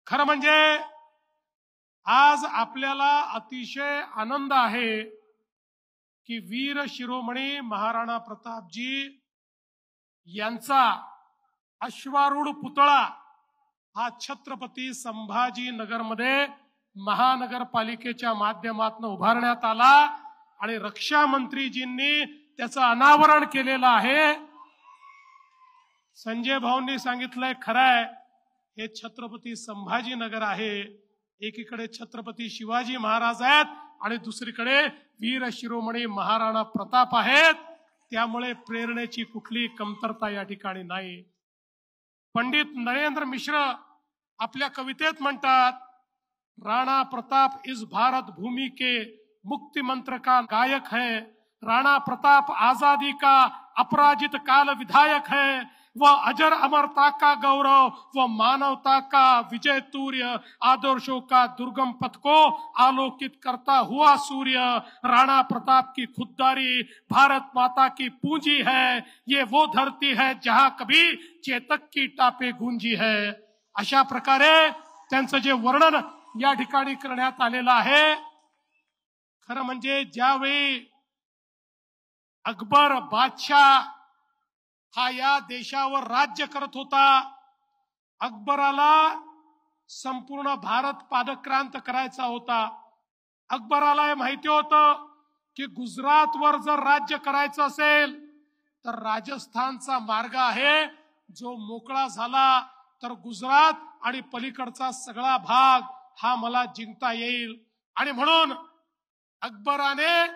खरं म्हणजे आज आपल्याला अतिशय आनंद आहे की वीर शिरोमणी महाराणा प्रतापजी यांचा अश्वारूढ पुतळा हा छत्रपती संभाजीनगरमध्ये महानगरपालिकेच्या माध्यमातून उभारण्यात आला आणि रक्षा मंत्रीजींनी त्याचं अनावरण केलेलं आहे। संजय भाऊंनी सांगितलंय, खरंय हे छत्रपती संभाजीनगर आहे, एकीकडे छत्रपती शिवाजी महाराज आहेत आणि दुसरीकडे वीर शिरोमणी महाराणा प्रताप आहेत, त्यामुळे प्रेरणेची कुठली कमतरता या ठिकाणी नाही। पंडित नरेंद्र मिश्र आपल्या कवितेत म्हणतात, राणा प्रताप इस भारत भूमि के मुक्ति मंत्र का गायक है, राणा प्रताप आजादी का अपराजित काल विधायक है, वह अजर अमरता का गौरव, वह मानवता का विजय तूर्य, आदर्शों का दुर्गम पथ को आलोकित करता हुआ सूर्य, राणा प्रताप की खुददारी भारत माता की पूंजी है, ये वो धरती है जहां कभी चेतक की टापे गूंजी है। अशा प्रकारे त्यांचं जे वर्णन या ठिकाणी करण्यात आलेलं आहे। खरं म्हणजे ज्यावेळी अकबर बादशाह हा या देशावर राज्य करत होता, अकबराला संपूर्ण भारत पादक्रांत करायचा होता। अकबराला हे माहिती होतं की गुजरातवर जर राज्य करायचं असेल तर राजस्थानचा मार्ग आहे, जो मोकळा झाला तर गुजरात आणि पलीकडचा सगळा भाग हा मला जिंकता येईल। आणि म्हणून अकबराने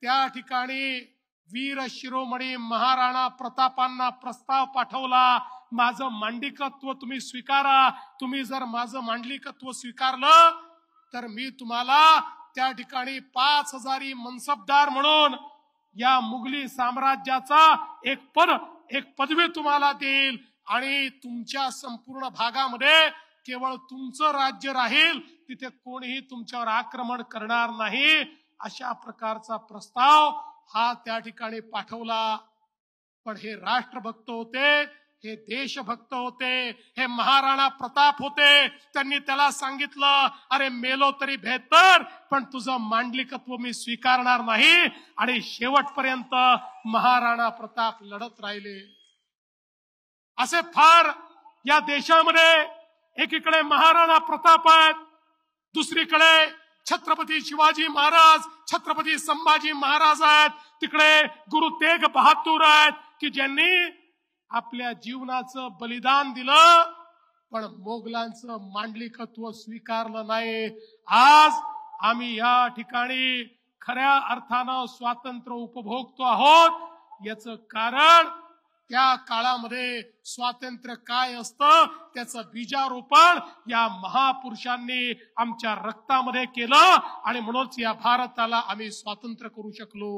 त्या ठिकाणी वीर शिरोमणी महाराणा प्रतापांना प्रस्ताव पाठवला, माझं मांडलिकत्व तुम्ही स्वीकारा, तुम्ही जर माझं मांडलिकत्व स्वीकारलं तर मी तुम्हाला त्या ठिकाणी 5000 मनसबदार म्हणून या मुघली साम्राज्याचा एक पदवी तुम्हाला देईल आणि तुमच्या संपूर्ण भागामध्ये केवळ तुमचं राज्य राहील, तिथे कोणीही तुमच्यावर आक्रमण करणार नाही, अशा प्रकारचा प्रस्ताव हा त्या ठिकाणी पाठवला। पण हे राष्ट्रभक्त होते, हे देशभक्त होते, हे महाराणा प्रताप होते। त्यांनी त्याला सांगितलं, अरे मेलो तरी बेहतर, पण तुझं मांडलिकत्व मी स्वीकारणार नाही। आणि शेवटपर्यंत महाराणा प्रताप लढत राहिले। असे फार या देशामध्ये एकीकडे महाराणा प्रताप आहेत, दुसरीकडे छत्रपती शिवाजी महाराज, छत्रपती संभाजी महाराज आहेत, तिकडे गुरु तेग बहादूर आहेत की ज्यांनी आपल्या जीवनाचं बलिदान दिलं पण मोगलांचं मांडलिकत्व स्वीकारलं नाही। आज आम्ही या ठिकाणी खऱ्या अर्थानं स्वातंत्र्य उपभोगतो आहोत। याचं कारण त्या काळामध्ये स्वातंत्र्य काय असतं त्याचं बीजारोपण या महापुरुषांनी आमच्या रक्तामध्ये केलं आणि म्हणूनच या भारताला आम्ही स्वातंत्र्य करू शकलो।